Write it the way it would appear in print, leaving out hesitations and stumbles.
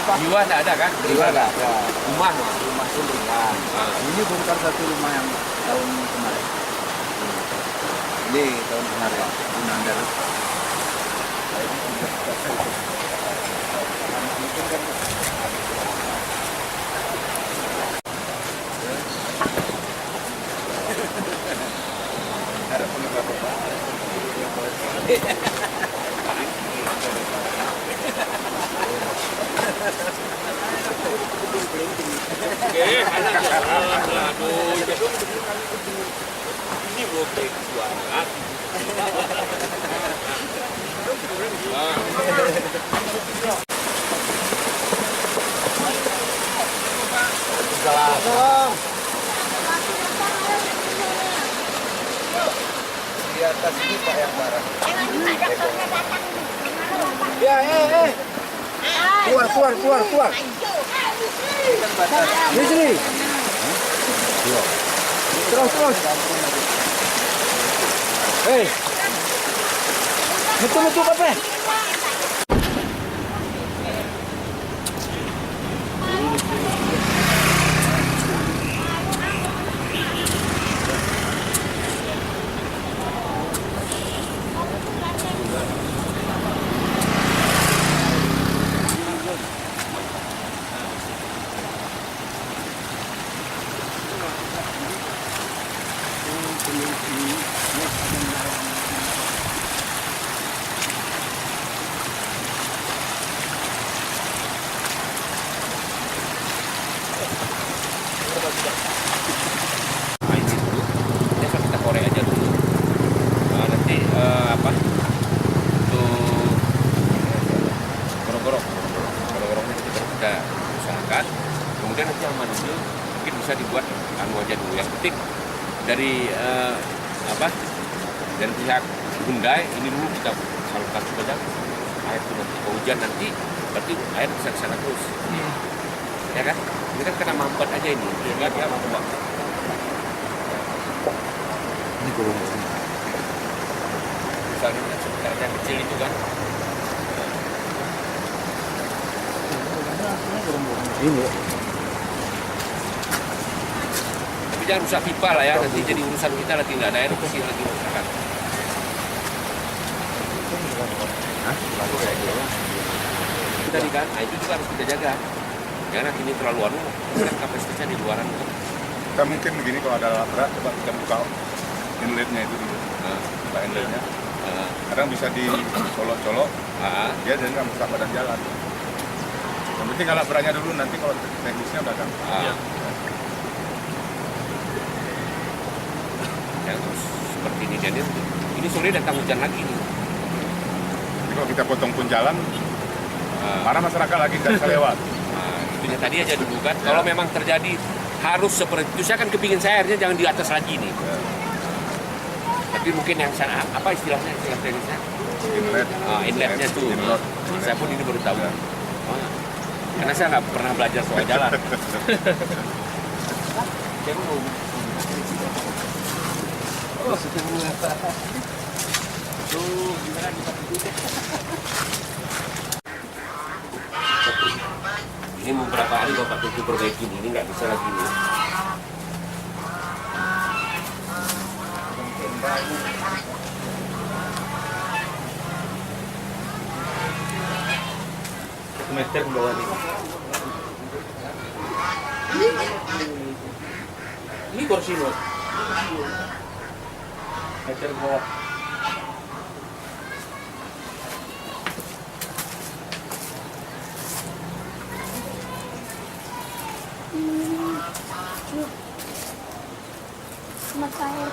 Pak? Jiwa nggak ada kan? Jiwa nggak ada. Rumah mah. Rumah itu rumah. Ini bukan satu rumah yang tahun kemarin. Ini tahun kemarin. Bunandar. Ada pendapat Pak. Aduh, ini belum suara. Salam. Di atas ini Pak yang barang. Ya, keluar. Di sini. Terus. Hei. Betul apa? Kita korek aja dulu. Nanti apa? Untuk gorong-gorongnya kita usahakan. Kemudian nanti aman dulu, mungkin bisa dibuat anu aja dulu. Yang penting dari dari pihak Hyundai ini dulu kita salurkan saja air itu nanti kalau hujan nanti berarti air bisa ke sana terus. Ya kan? Ini kan kena mampet aja ini. Sehingga dia membuat Ini gorong. misalnya kan sekitar yang kecil itu kan. Ini. Tapi jangan rusak pipa lah ya, nanti jadi urusan kita lagi nggak ada air bersih lagi rusakan. Tadi kan, nah itu juga harus kita jaga. Jangan nanti ini terlalu anu, kan kapasitasnya di luaran kan. Kita mungkin begini kalau ada alat berat, coba kita buka inletnya itu dulu. Buka inletnya. Kadang bisa dicolok-colok, dia jadi nggak merusak badan jalan. Yang penting alat beratnya dulu, nanti kalau teknisnya udah gampang. Ya terus seperti ini jadi ini sore datang hujan lagi nih. Jadi kalau kita potong pun jalan, marah masyarakat lagi nggak bisa lewat. Nah, itunya tadi aja dulu kan. Kalau memang terjadi harus seperti itu, saya kan kepingin saya airnya jangan di atas lagi nih. Tapi mungkin yang sana apa istilahnya istilah teknisnya? Inlet. Inletnya tuh. Inlet. Saya pun ini baru tahu. Karena saya nggak pernah belajar soal jalan. Ini beberapa hari Bapak Tuju perbaiki ini nggak bisa lagi nih. Meter bawah ini. Ini kursi loh. Meter bawah. Mas air.